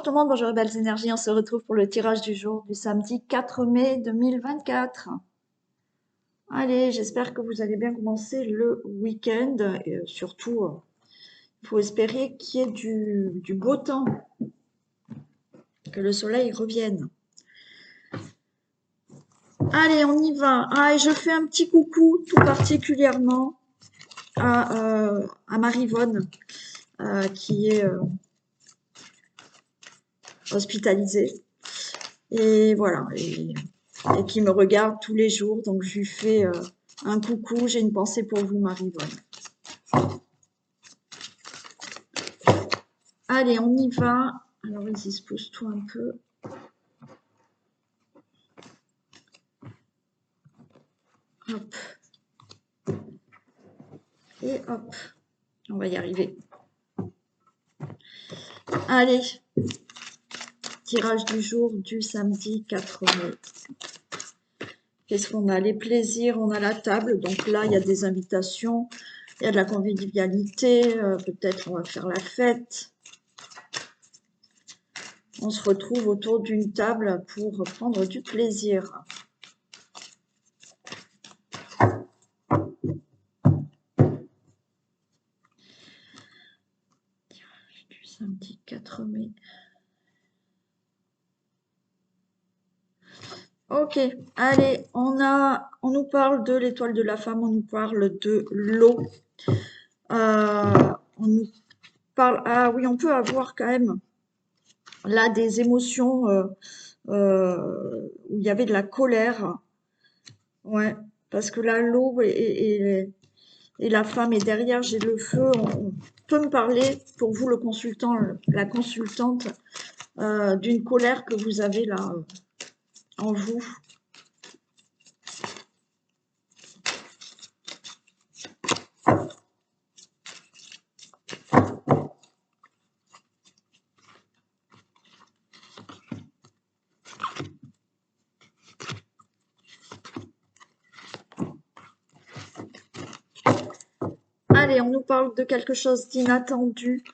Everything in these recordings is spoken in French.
Tout le monde, bonjour belles énergies, on se retrouve pour le tirage du jour du samedi 4 mai 2024. Allez, j'espère que vous allez bien commencer le week-end et surtout, il faut espérer qu'il y ait du beau temps, que le soleil revienne. Allez, on y va. Ah, et je fais un petit coucou tout particulièrement à Marivonne qui est hospitalisée. Et voilà, et qui me regarde tous les jours. Donc, je lui fais un coucou. J'ai une pensée pour vous, Marie-Vonne. Allez, on y va. Alors, vas-y, se pousse-toi un peu. Hop. Et hop. On va y arriver. Allez. Tirage du jour du samedi 4 mai. Qu'est-ce qu'on a? Les plaisirs, on a la table. Donc là, il y a des invitations. Il y a de la convivialité. Peut-être on va faire la fête. On se retrouve autour d'une table pour prendre du plaisir. Du samedi 4 mai. Ok, allez, on nous parle de l'étoile de la femme, on nous parle de l'eau. On nous parle, ah oui, on peut avoir quand même là des émotions où il y avait de la colère. Ouais, parce que là, l'eau et la femme est derrière, j'ai le feu. On peut me parler, pour vous le consultant, la consultante, d'une colère que vous avez là en vous. Allez, on nous parle de quelque chose d'inattendu.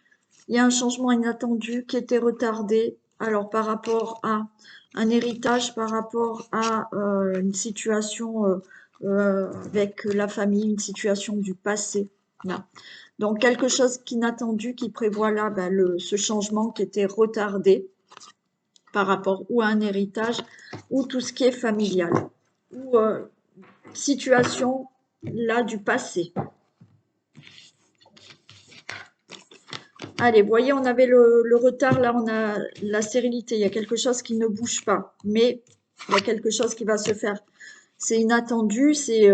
Il y a un changement inattendu qui était retardé. Alors, par rapport à un héritage, par rapport à une situation avec la famille, une situation du passé. Là. Donc, quelque chose d'inattendu qui prévoit là ce changement qui était retardé par rapport ou à un héritage ou tout ce qui est familial. Ou situation là du passé. Allez, vous voyez, on avait le retard, là on a la stérilité, il y a quelque chose qui ne bouge pas, mais il y a quelque chose qui va se faire. C'est inattendu, c'est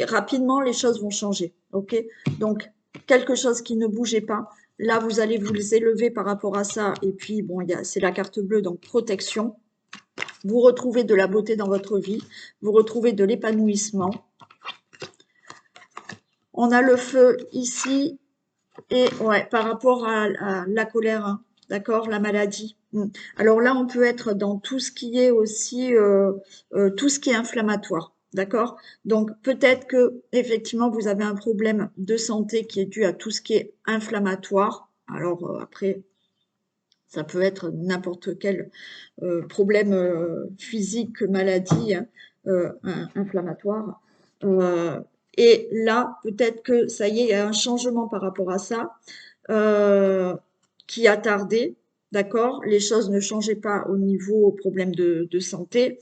rapidement les choses vont changer, ok? Donc, quelque chose qui ne bougeait pas, là vous allez vous élever par rapport à ça, et puis bon, c'est la carte bleue, donc protection. Vous retrouvez de la beauté dans votre vie, vous retrouvez de l'épanouissement. On a le feu ici, et ouais, par rapport à la colère, hein, d'accord, la maladie. Alors là, on peut être dans tout ce qui est aussi, tout ce qui est inflammatoire, d'accord. Donc peut-être que effectivement vous avez un problème de santé qui est dû à tout ce qui est inflammatoire. Alors après, ça peut être n'importe quel problème physique, maladie inflammatoire. Et là, peut-être que ça y est, il y a un changement par rapport à ça qui a tardé, d'accord? Les choses ne changeaient pas au niveau problème de santé.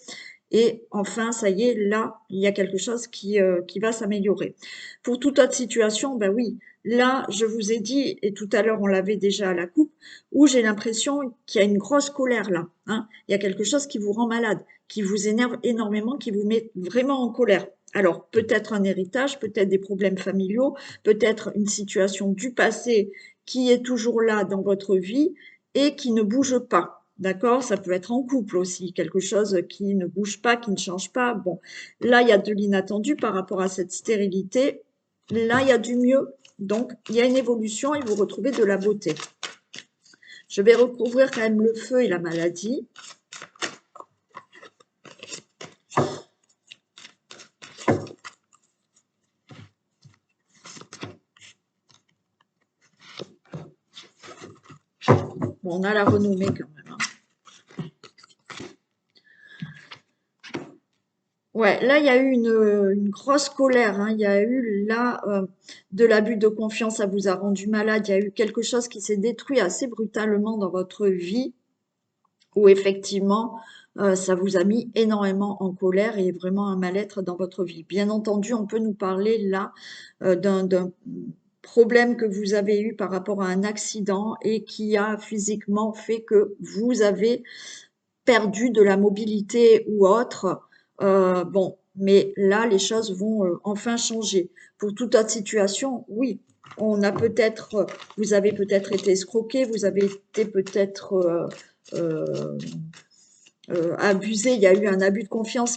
Et enfin, ça y est, là, il y a quelque chose qui va s'améliorer. Pour toute autre situation, ben oui, là, je vous ai dit, et tout à l'heure, on l'avait déjà à la coupe, où j'ai l'impression qu'il y a une grosse colère là. Hein. Il y a quelque chose qui vous rend malade, qui vous énerve énormément, qui vous met vraiment en colère. Alors, peut-être un héritage, peut-être des problèmes familiaux, peut-être une situation du passé qui est toujours là dans votre vie et qui ne bouge pas. D'accord? Ça peut être en couple aussi, quelque chose qui ne bouge pas, qui ne change pas. Bon, là, il y a de l'inattendu par rapport à cette stérilité. Là, il y a du mieux. Donc, il y a une évolution et vous retrouvez de la beauté. Je vais recouvrir quand même le feu et la maladie. Bon, on a la renommée quand même, hein. Ouais, là, il y a eu une grosse colère, hein. Il y a eu là de l'abus de confiance, ça vous a rendu malade. Il y a eu quelque chose qui s'est détruit assez brutalement dans votre vie, où effectivement, ça vous a mis énormément en colère et vraiment un mal-être dans votre vie. Bien entendu, on peut nous parler là d'un problème que vous avez eu par rapport à un accident et qui a physiquement fait que vous avez perdu de la mobilité ou autre. Bon, mais là, les choses vont enfin changer. Pour toute autre situation, oui, on a peut-être, vous avez peut-être été escroqué, vous avez été peut-être euh, abusé, il y a eu un abus de confiance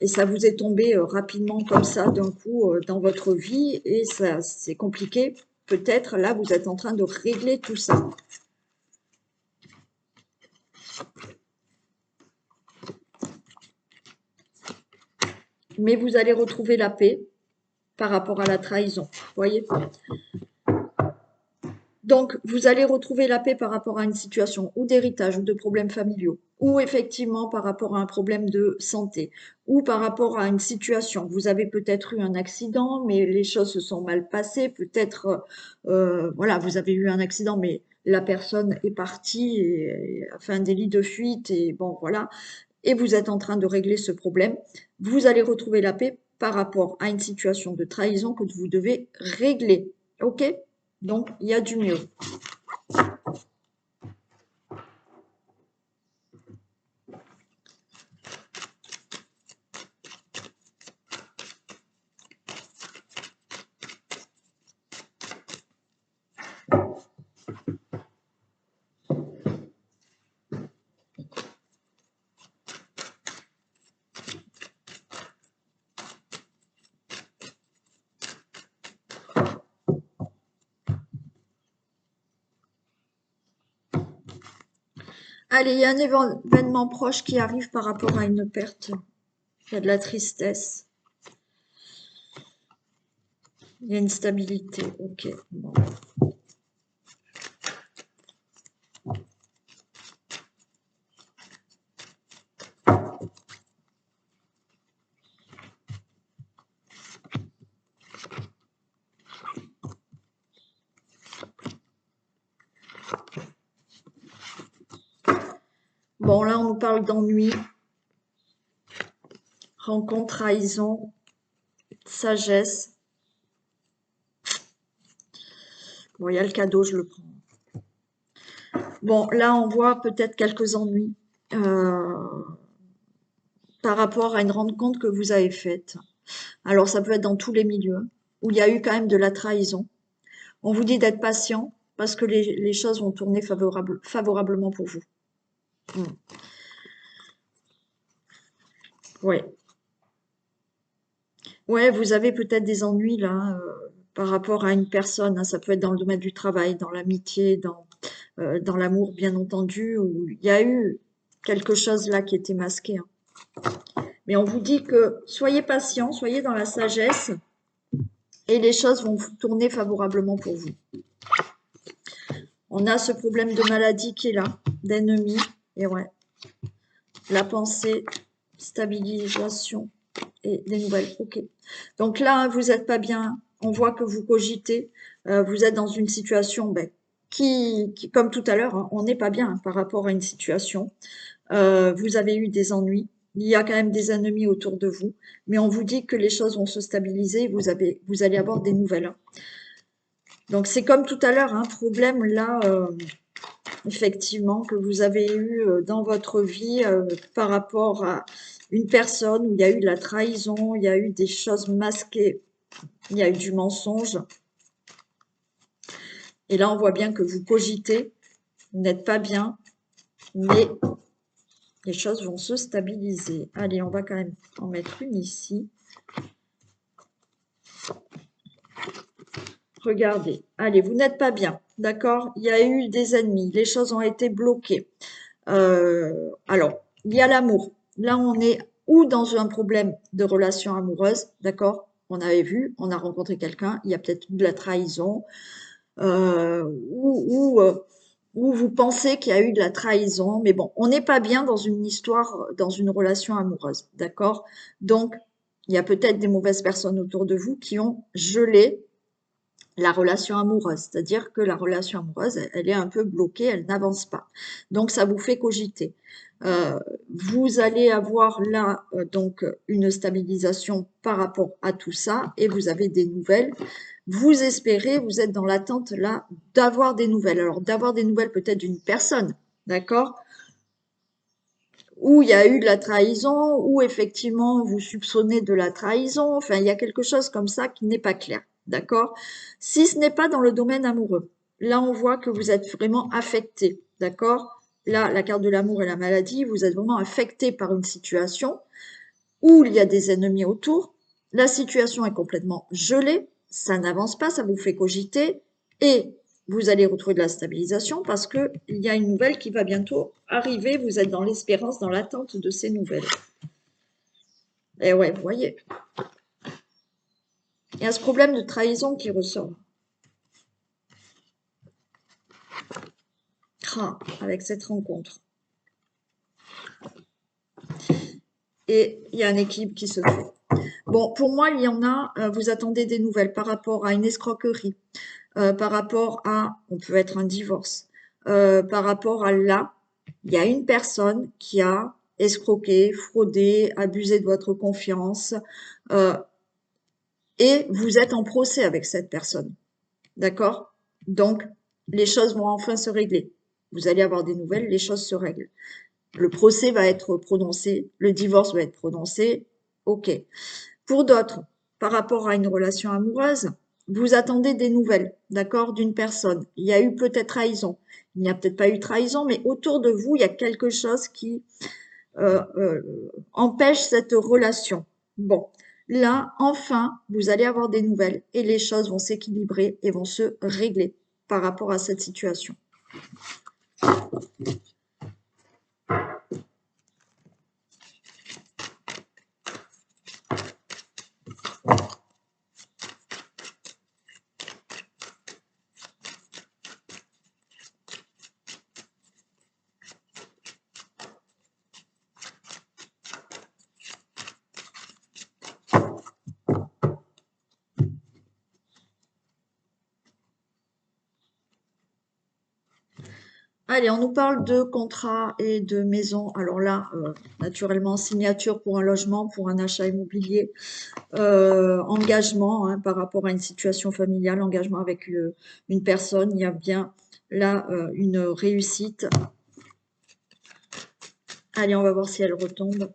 et ça vous est tombé rapidement comme ça d'un coup dans votre vie et ça c'est compliqué. Peut-être là, vous êtes en train de régler tout ça. Mais vous allez retrouver la paix par rapport à la trahison. Vous voyez? Donc, vous allez retrouver la paix par rapport à une situation ou d'héritage ou de problèmes familiaux, ou effectivement par rapport à un problème de santé, ou par rapport à une situation. Vous avez peut-être eu un accident, mais les choses se sont mal passées. Peut-être, voilà, vous avez eu un accident, mais la personne est partie et a fait un délit de fuite et bon, voilà. Et vous êtes en train de régler ce problème. Vous allez retrouver la paix par rapport à une situation de trahison que vous devez régler. OK? Donc, il y a du mieux. Allez, il y a un événement proche qui arrive par rapport à une perte. Il y a de la tristesse. Il y a une stabilité. Ok. Bon. Bon, là, on nous parle d'ennui, rencontre, trahison, sagesse. Bon, il y a le cadeau, je le prends. Bon, là, on voit peut-être quelques ennuis par rapport à une rencontre que vous avez faite. Alors, ça peut être dans tous les milieux, où il y a eu quand même de la trahison. On vous dit d'être patient parce que les choses vont tourner favorablement pour vous. Ouais. Ouais, vous avez peut-être des ennuis là par rapport à une personne, hein. Ça peut être dans le domaine du travail, dans l'amitié, dans l'amour, bien entendu, où il y a eu quelque chose là qui était masqué, hein. Mais on vous dit que soyez patient, soyez dans la sagesse et les choses vont tourner favorablement pour vous. On a ce problème de maladie qui est là, d'ennemi, et ouais, la pensée, stabilisation et des nouvelles. Ok. Donc là, vous n'êtes pas bien. On voit que vous cogitez. Vous êtes dans une situation qui comme tout à l'heure, hein, on n'est pas bien hein, par rapport à une situation. Vous avez eu des ennuis. Il y a quand même des ennemis autour de vous. Mais on vous dit que les choses vont se stabiliser. Vous allez avoir des nouvelles, hein. Donc c'est comme tout à l'heure, un problème là, effectivement, que vous avez eu dans votre vie par rapport à une personne où il y a eu de la trahison, il y a eu des choses masquées, il y a eu du mensonge. Et là, on voit bien que vous cogitez, vous n'êtes pas bien, mais les choses vont se stabiliser. Allez, on va quand même en mettre une ici. Regardez, allez, vous n'êtes pas bien, d'accord? Il y a eu des ennemis, les choses ont été bloquées. Alors, il y a l'amour. Là, on est ou dans un problème de relation amoureuse, d'accord? On avait vu, on a rencontré quelqu'un, il y a peut-être de la trahison, ou ou vous pensez qu'il y a eu de la trahison, mais bon, on n'est pas bien dans une histoire, dans une relation amoureuse, d'accord? Donc, il y a peut-être des mauvaises personnes autour de vous qui ont gelé la relation amoureuse, c'est-à-dire que la relation amoureuse, elle est un peu bloquée, elle n'avance pas. Donc, ça vous fait cogiter. Euh, Vous allez avoir là donc une stabilisation par rapport à tout ça et vous avez des nouvelles. Vous espérez, vous êtes dans l'attente là d'avoir des nouvelles. Alors, d'avoir des nouvelles peut-être d'une personne, d'accord? Où il y a eu de la trahison, où effectivement vous soupçonnez de la trahison, enfin il y a quelque chose comme ça qui n'est pas clair, d'accord? Si ce n'est pas dans le domaine amoureux, là on voit que vous êtes vraiment affecté, d'accord? Là, la carte de l'amour et la maladie, vous êtes vraiment affecté par une situation où il y a des ennemis autour, la situation est complètement gelée, ça n'avance pas, ça vous fait cogiter, et vous allez retrouver de la stabilisation parce qu'il y a une nouvelle qui va bientôt arriver, vous êtes dans l'espérance, dans l'attente de ces nouvelles. Et ouais, vous voyez, il y a ce problème de trahison qui ressort. Avec cette rencontre. Et il y a un équilibre qui se fait. Bon, pour moi, il y en a, vous attendez des nouvelles par rapport à une escroquerie, par rapport à, on peut être un divorce, par rapport à là, il y a une personne qui a escroqué, fraudé, abusé de votre confiance, euh, et vous êtes en procès avec cette personne. D'accord? Donc, les choses vont enfin se régler. Vous allez avoir des nouvelles, les choses se règlent. Le procès va être prononcé, le divorce va être prononcé. OK. Pour d'autres, par rapport à une relation amoureuse, vous attendez des nouvelles, d'accord, d'une personne. Il y a eu peut-être trahison. Il n'y a peut-être pas eu trahison, mais autour de vous, il y a quelque chose qui euh, euh, empêche cette relation. Bon, là, enfin, vous allez avoir des nouvelles et les choses vont s'équilibrer et vont se régler par rapport à cette situation. Allez, on nous parle de contrat et de maison. Alors là, naturellement, signature pour un logement, pour un achat immobilier, engagement par rapport à une situation familiale, engagement avec une personne. Il y a bien là une réussite. Allez, on va voir si elle retombe.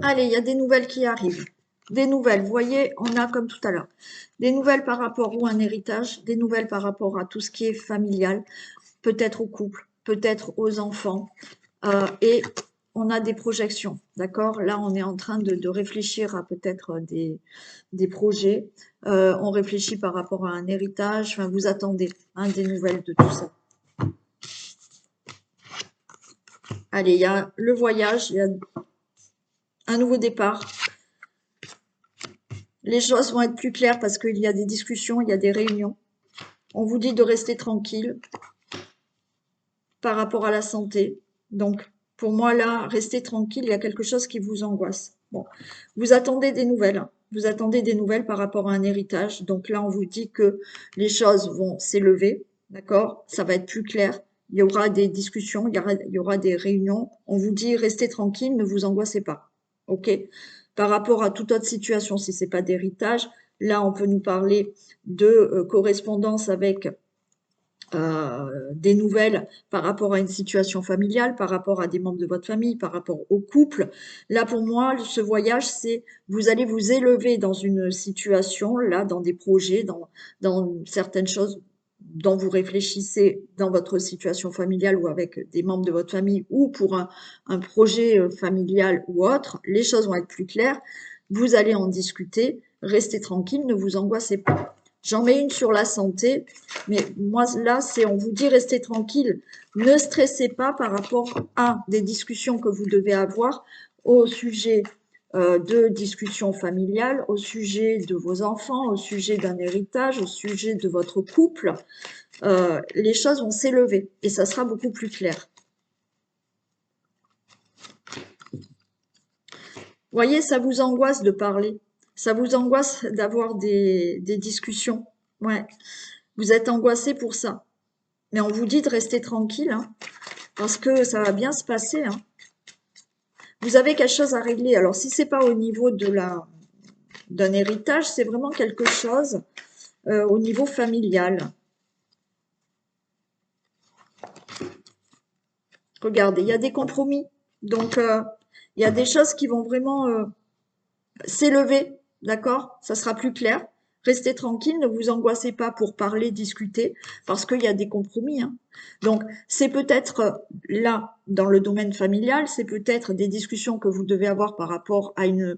Allez, il y a des nouvelles qui arrivent. Des nouvelles, vous voyez, on a comme tout à l'heure. Des nouvelles par rapport ou un héritage, des nouvelles par rapport à tout ce qui est familial, peut-être au couple, peut-être aux enfants. Et on a des projections, d'accord? Là, on est en train de réfléchir à peut-être des projets. On réfléchit par rapport à un héritage. Enfin, vous attendez des nouvelles de tout ça. Allez, il y a le voyage, il y a un nouveau départ. Les choses vont être plus claires parce qu'il y a des discussions, il y a des réunions. On vous dit de rester tranquille par rapport à la santé. Donc, pour moi, là, restez tranquille, il y a quelque chose qui vous angoisse. Bon, vous attendez des nouvelles. Vous attendez des nouvelles par rapport à un héritage. Donc là, on vous dit que les choses vont s'élever, d'accord? Ça va être plus clair. Il y aura des discussions, il y aura des réunions. On vous dit restez tranquille, ne vous angoissez pas. OK? Par rapport à toute autre situation, si c'est pas d'héritage, là, on peut nous parler de correspondance avec des nouvelles par rapport à une situation familiale, par rapport à des membres de votre famille, par rapport au couple. Là, pour moi, ce voyage, c'est vous allez vous élever dans une situation, là, dans des projets, dans certaines choses dont vous réfléchissez dans votre situation familiale ou avec des membres de votre famille ou pour un projet familial ou autre, les choses vont être plus claires. Vous allez en discuter. restez tranquille, ne vous angoissez pas. J'en mets une sur la santé, mais moi là, on vous dit restez tranquille, ne stressez pas par rapport à des discussions que vous devez avoir au sujet de discussions familiales, au sujet de vos enfants, au sujet d'un héritage, au sujet de votre couple. Les choses vont s'élever et ça sera beaucoup plus clair. Vous voyez, ça vous angoisse de parler. Ça vous angoisse d'avoir des discussions. Ouais, vous êtes angoissé pour ça. Mais on vous dit de rester tranquille, hein, parce que ça va bien se passer. Hein. Vous avez quelque chose à régler. Alors, si c'est pas au niveau d'un héritage, c'est vraiment quelque chose au niveau familial. Regardez, il y a des compromis. Donc, il y a des choses qui vont vraiment s'élever, d'accord? Ça sera plus clair. Restez tranquille, ne vous angoissez pas pour parler, discuter, parce qu'il y a des compromis. Hein. Donc, c'est peut-être là, dans le domaine familial, c'est peut-être des discussions que vous devez avoir par rapport à un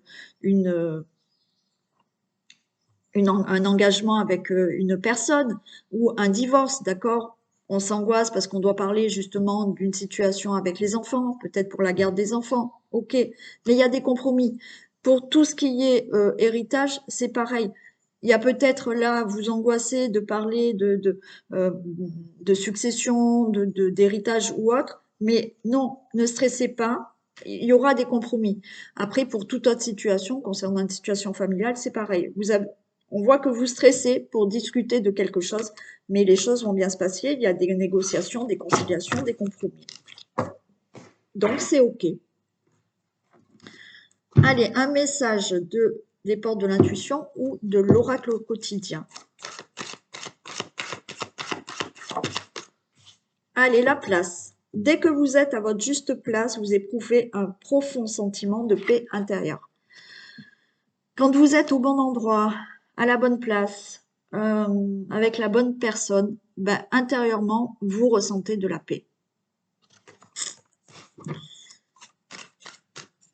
engagement avec une personne ou un divorce, d'accord? On s'angoisse parce qu'on doit parler justement d'une situation avec les enfants, peut-être pour la garde des enfants, ok. Mais il y a des compromis. Pour tout ce qui est héritage, c'est pareil. Il y a peut-être là, vous angoissez de parler de succession, d'héritage ou autre, mais non, ne stressez pas, il y aura des compromis. Après, pour toute autre situation, concernant une situation familiale, c'est pareil. On voit que vous stressez pour discuter de quelque chose, mais les choses vont bien se passer. Il y a des négociations, des conciliations, des compromis. Donc, c'est OK. Allez, un message des portes de l'intuition ou de l'oracle au quotidien. Allez, la place. Dès que vous êtes à votre juste place, vous éprouvez un profond sentiment de paix intérieure. Quand vous êtes au bon endroit, à la bonne place, avec la bonne personne, ben, intérieurement, vous ressentez de la paix.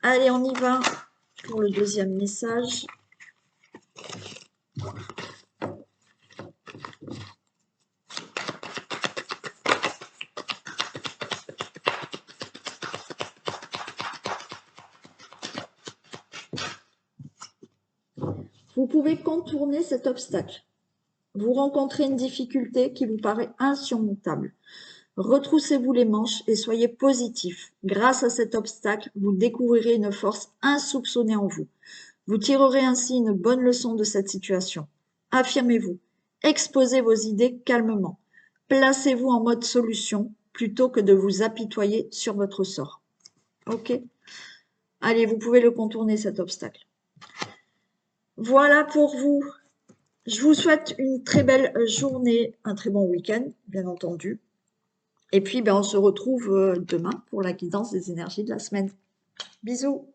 Allez, on y va pour le deuxième message. Vous pouvez contourner cet obstacle. Vous rencontrez une difficulté qui vous paraît insurmontable. Retroussez-vous les manches et soyez positif. Grâce à cet obstacle, vous découvrirez une force insoupçonnée en vous. Vous tirerez ainsi une bonne leçon de cette situation. Affirmez-vous. Exposez vos idées calmement. Placez-vous en mode solution plutôt que de vous apitoyer sur votre sort. Ok? Allez, vous pouvez le contourner cet obstacle. Voilà pour vous. Je vous souhaite une très belle journée, un très bon week-end, bien entendu. Et puis, on se retrouve demain pour la guidance des énergies de la semaine. Bisous!